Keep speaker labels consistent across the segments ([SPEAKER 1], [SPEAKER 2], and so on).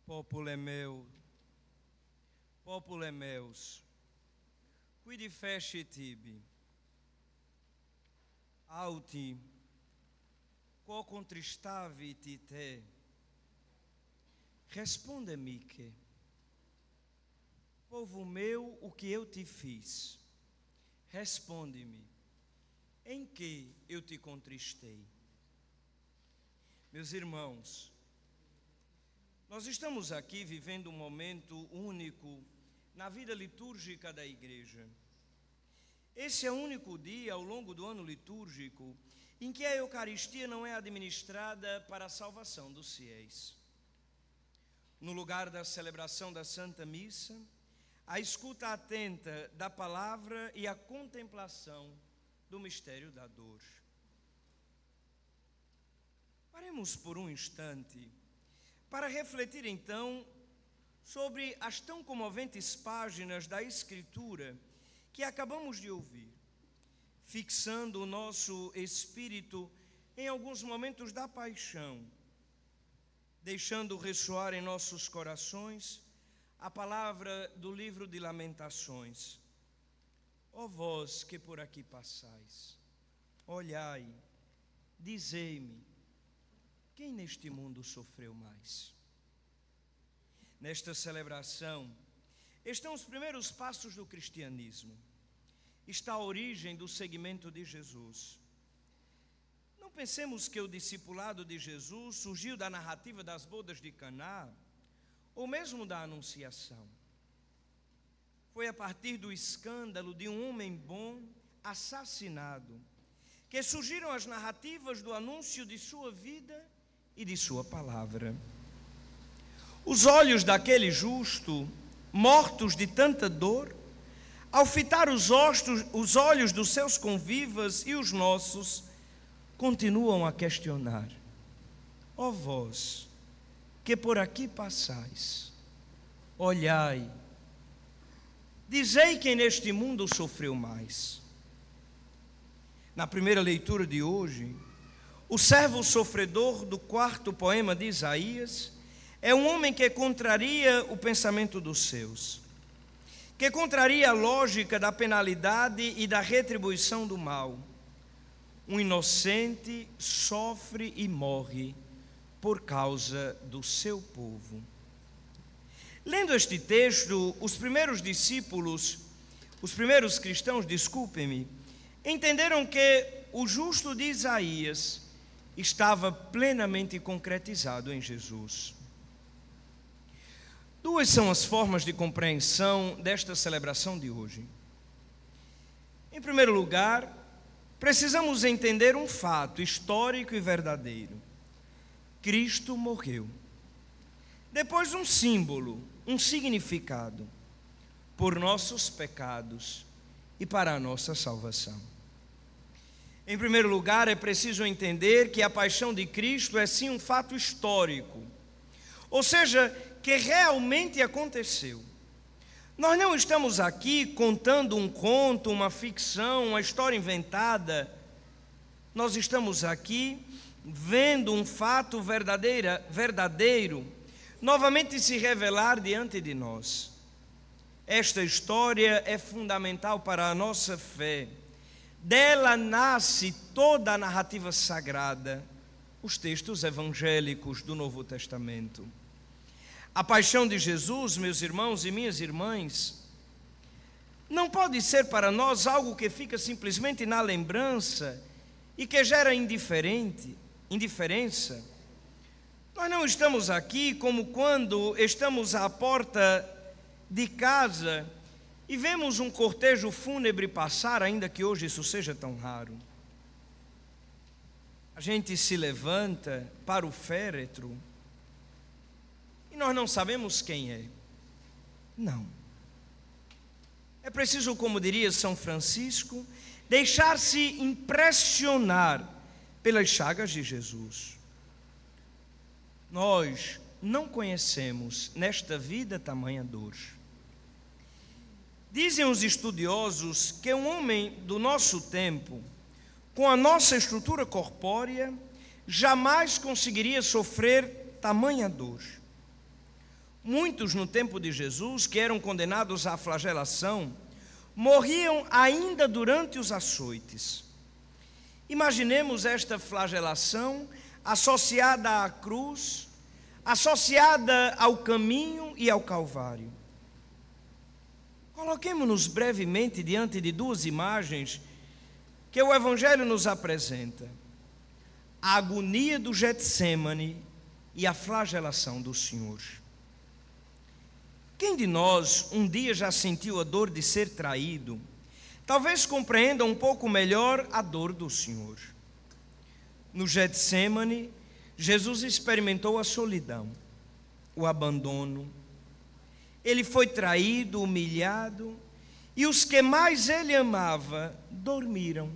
[SPEAKER 1] Popolo meu, popolo meus, quid fecit tibi? Auti, quo contristavit te? Responde-me que, povo meu, o que eu te fiz? Responde-me, em que eu te contristei? Meus irmãos, nós estamos aqui vivendo um momento único na vida litúrgica da igreja. Esse é o único dia ao longo do ano litúrgico em que a Eucaristia não é administrada para a salvação dos fiéis. No lugar da celebração da Santa Missa, a escuta atenta da palavra e a contemplação do mistério da dor. Paremos por um instante para refletir então sobre as tão comoventes páginas da Escritura que acabamos de ouvir, fixando o nosso espírito em alguns momentos da paixão, deixando ressoar em nossos corações a palavra do livro de Lamentações. Ó vós que por aqui passais, olhai, dizei-me, quem neste mundo sofreu mais? Nesta celebração estão os primeiros passos do cristianismo. Está a origem do seguimento de Jesus. Não pensemos que o discipulado de Jesus surgiu da narrativa das bodas de Caná, ou mesmo da Anunciação. Foi a partir do escândalo de um homem bom assassinado que surgiram as narrativas do anúncio de sua vida e de sua palavra. Os olhos daquele justo, mortos de tanta dor, ao fitar os olhos dos seus convivas e os nossos, continuam a questionar: ó vós, que por aqui passais, olhai, dizei quem neste mundo sofreu mais. Na primeira leitura de hoje, o servo sofredor do 4º poema de Isaías é um homem que contraria o pensamento dos seus, que contraria a lógica da penalidade e da retribuição do mal. Um inocente sofre e morre por causa do seu povo. Lendo este texto, os primeiros cristãos, entenderam que o justo de Isaías estava plenamente concretizado em Jesus. Duas são as formas de compreensão desta celebração de hoje. Em primeiro lugar, precisamos entender um fato histórico e verdadeiro. Cristo morreu. Depois, um símbolo, um significado, por nossos pecados e para a nossa salvação. Em primeiro lugar, é preciso entender que a paixão de Cristo é sim um fato histórico, ou seja, que realmente aconteceu. Nós não estamos aqui contando um conto, uma ficção, uma história inventada. Nós estamos aqui vendo um fato verdadeiro novamente se revelar diante de nós. Esta história é fundamental para a nossa fé. Dela nasce toda a narrativa sagrada, os textos evangélicos do Novo Testamento. A paixão de Jesus, meus irmãos e minhas irmãs, não pode ser para nós algo que fica simplesmente na lembrança e que gera indiferença. Nós não estamos aqui como quando estamos à porta de casa e vemos um cortejo fúnebre passar, ainda que hoje isso seja tão raro. A gente se levanta para o féretro e nós não sabemos quem é. Não. É preciso, como diria São Francisco, deixar-se impressionar pelas chagas de Jesus. Nós não conhecemos nesta vida tamanha dor. Dizem os estudiosos que um homem do nosso tempo, com a nossa estrutura corpórea, jamais conseguiria sofrer tamanha dor. Muitos no tempo de Jesus, que eram condenados à flagelação, morriam ainda durante os açoites. Imaginemos esta flagelação associada à cruz, associada ao caminho e ao Calvário. Coloquemo-nos brevemente diante de duas imagens que o Evangelho nos apresenta: a agonia do Getsêmani e a flagelação do Senhor. Quem de nós um dia já sentiu a dor de ser traído, talvez compreenda um pouco melhor a dor do Senhor. No Getsêmani, Jesus experimentou a solidão, o abandono. Ele foi traído, humilhado, e os que mais ele amava dormiram,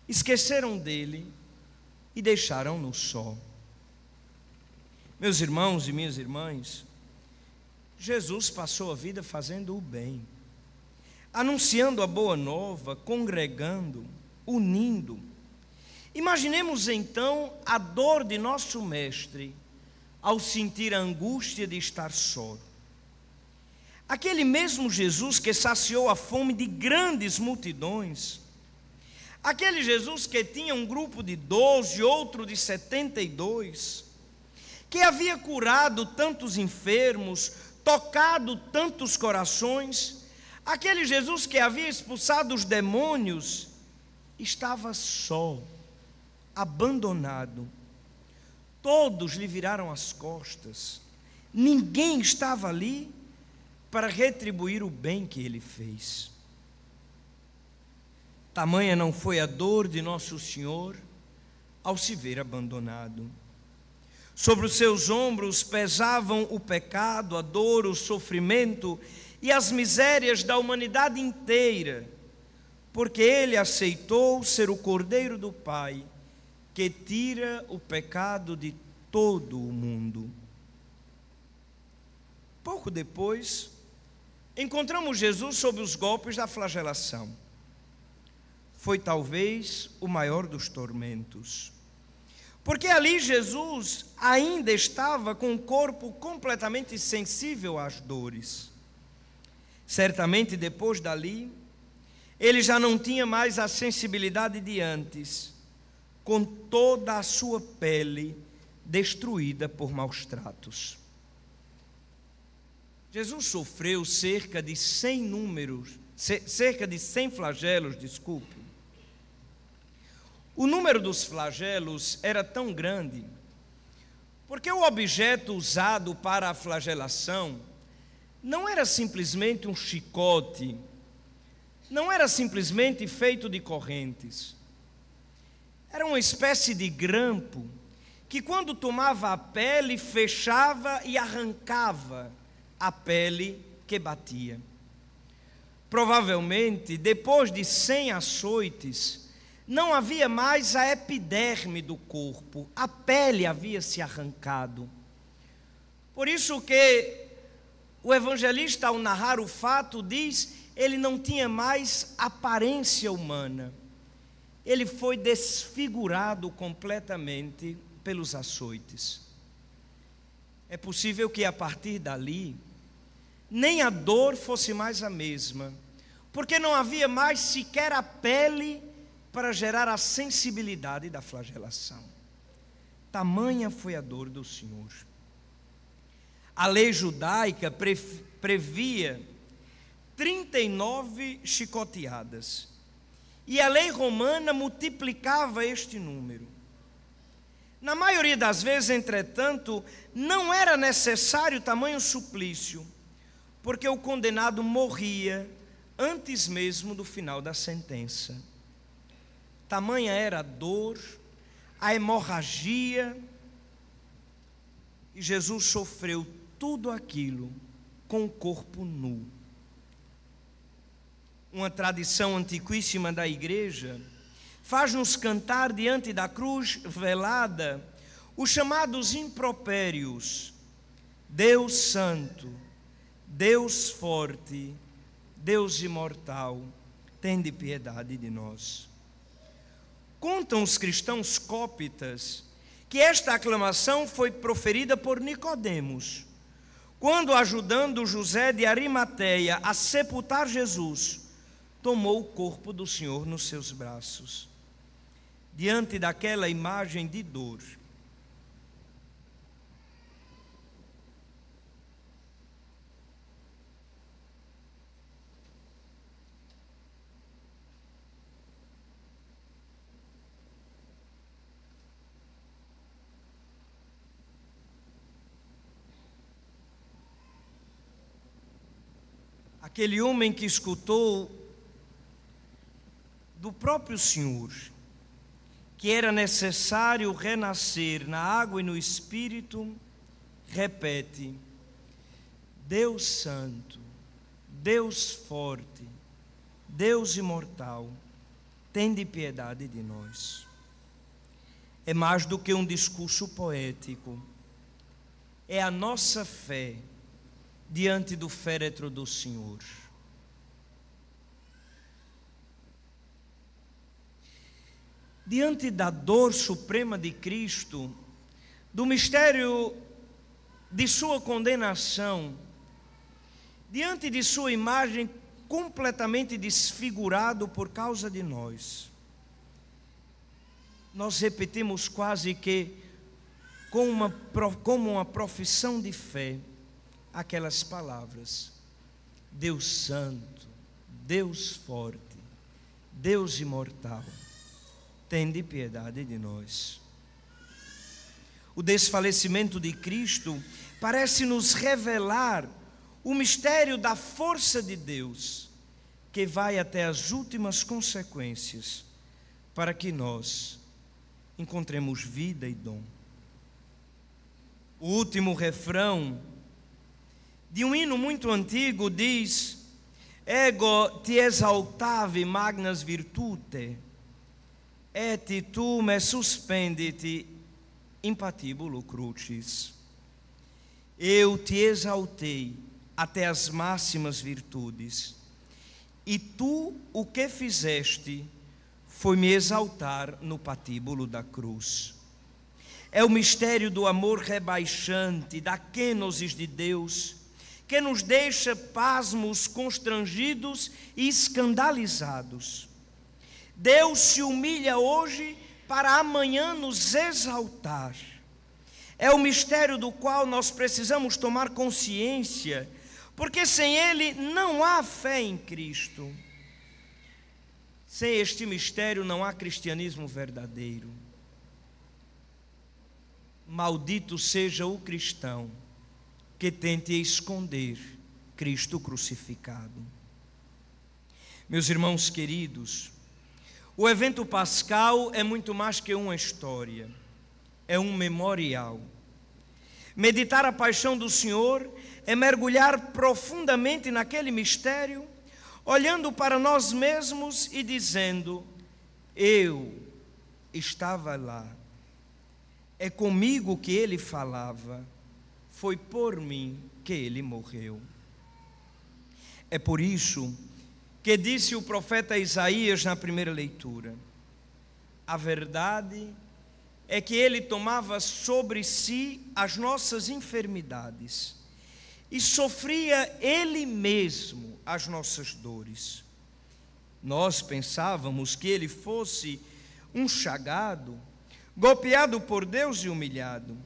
[SPEAKER 1] esqueceram dele e deixaram-no só. Meus irmãos e minhas irmãs, Jesus passou a vida fazendo o bem, anunciando a boa nova, congregando, unindo. Imaginemos então a dor de nosso Mestre ao sentir a angústia de estar só. Aquele mesmo Jesus que saciou a fome de grandes multidões, aquele Jesus que tinha um grupo de 12, outro de 72, que havia curado tantos enfermos, tocado tantos corações, aquele Jesus que havia expulsado os demônios, estava só, abandonado. Todos lhe viraram as costas, ninguém estava ali para retribuir o bem que ele fez. Tamanha não foi a dor de nosso Senhor ao se ver abandonado. Sobre os seus ombros pesavam o pecado, a dor, o sofrimento e as misérias da humanidade inteira, porque ele aceitou ser o Cordeiro do Pai, que tira o pecado de todo o mundo. Pouco depois, encontramos Jesus sob os golpes da flagelação. Foi talvez o maior dos tormentos, porque ali Jesus ainda estava com o corpo completamente sensível às dores. Certamente depois dali, ele já não tinha mais a sensibilidade de antes, com toda a sua pele destruída por maus tratos. Jesus sofreu cerca de 100 flagelos, O número dos flagelos era tão grande, porque o objeto usado para a flagelação não era simplesmente um chicote, não era simplesmente feito de correntes. Era uma espécie de grampo que, quando tomava a pele, fechava e arrancava a pele que batia. Provavelmente, depois de 100 açoites, não havia mais a epiderme do corpo, a pele havia se arrancado. Por isso que o evangelista, ao narrar o fato, diz: ele não tinha mais aparência humana. Ele foi desfigurado completamente pelos açoites. É possível que a partir dali, nem a dor fosse mais a mesma, porque não havia mais sequer a pele para gerar a sensibilidade da flagelação. Tamanha foi a dor do Senhor. A lei judaica previa 39 chicoteadas, e a lei romana multiplicava este número. Na maioria das vezes, entretanto, não era necessário tamanho suplício, porque o condenado morria antes mesmo do final da sentença. Tamanha era a dor, a hemorragia, e Jesus sofreu tudo aquilo com o corpo nu. Uma tradição antiquíssima da igreja faz-nos cantar diante da cruz velada os chamados impropérios: Deus Santo, Deus Forte, Deus Imortal, tende piedade de nós. Contam os cristãos cópitas que esta aclamação foi proferida por Nicodemos, quando, ajudando José de Arimateia a sepultar Jesus, tomou o corpo do Senhor nos seus braços. Diante daquela imagem de dor, aquele homem que escutou do próprio Senhor que era necessário renascer na água e no Espírito, repete: Deus Santo, Deus forte, Deus imortal, tende piedade de nós. É mais do que um discurso poético, é a nossa fé diante do féretro do Senhor. Diante da dor suprema de Cristo, do mistério de sua condenação, diante de sua imagem completamente desfigurado por causa de nós, nós repetimos quase que como uma profissão de fé aquelas palavras: Deus Santo, Deus forte, Deus imortal, tende piedade de nós. O desfalecimento de Cristo parece nos revelar o mistério da força de Deus, que vai até as últimas consequências, para que nós encontremos vida e dom. O último refrão de um hino muito antigo diz: Ego te exaltavi magnas virtute, et tu me suspenditi in patíbulo crucis. Eu te exaltei até as máximas virtudes, e tu o que fizeste foi me exaltar no patíbulo da cruz. É o mistério do amor rebaixante, da kenosis de Deus, que nos deixa pasmos, constrangidos e escandalizados. Deus se humilha hoje para amanhã nos exaltar. É o mistério do qual nós precisamos tomar consciência, porque sem ele não há fé em Cristo. Sem este mistério não há cristianismo verdadeiro. Maldito seja o cristão que tente esconder Cristo crucificado. Meus irmãos queridos, o evento pascal é muito mais que uma história, é um memorial. Meditar a paixão do Senhor é mergulhar profundamente naquele mistério, olhando para nós mesmos e dizendo: eu estava lá, é comigo que ele falava, foi por mim que ele morreu. É por isso que disse o profeta Isaías na primeira leitura: a verdade é que ele tomava sobre si as nossas enfermidades e sofria ele mesmo as nossas dores. Nós pensávamos que ele fosse um chagado, golpeado por Deus e humilhado,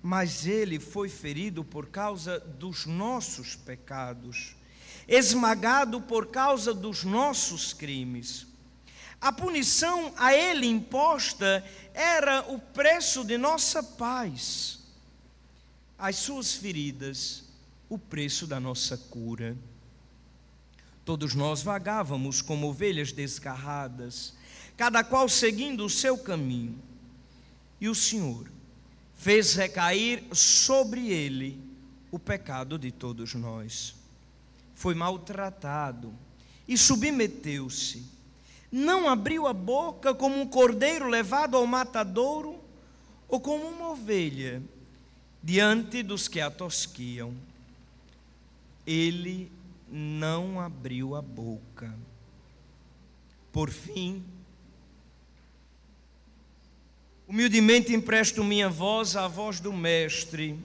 [SPEAKER 1] mas ele foi ferido por causa dos nossos pecados, esmagado por causa dos nossos crimes. A punição a ele imposta era o preço de nossa paz. As suas feridas, o preço da nossa cura. Todos nós vagávamos como ovelhas desgarradas, cada qual seguindo o seu caminho. E o Senhor fez recair sobre ele o pecado de todos nós. Foi maltratado e submeteu-se. Não abriu a boca como um cordeiro levado ao matadouro, ou como uma ovelha diante dos que a tosquiam. Ele não abriu a boca. Por fim, humildemente empresto minha voz à voz do Mestre,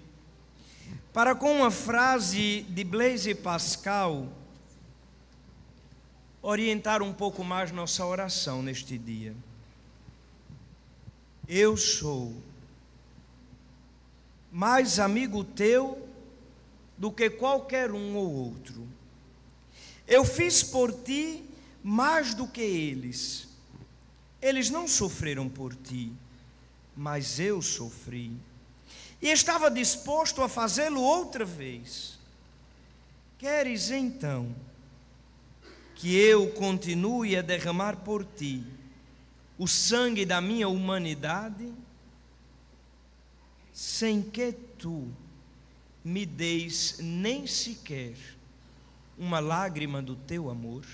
[SPEAKER 1] para, com uma frase de Blaise Pascal, orientar um pouco mais nossa oração neste dia. Eu sou mais amigo teu do que qualquer um ou outro. Eu fiz por ti mais do que eles. Eles não sofreram por ti, mas eu sofri. E estava disposto a fazê-lo outra vez. Queres então que eu continue a derramar por ti o sangue da minha humanidade, sem que tu me deis nem sequer uma lágrima do teu amor?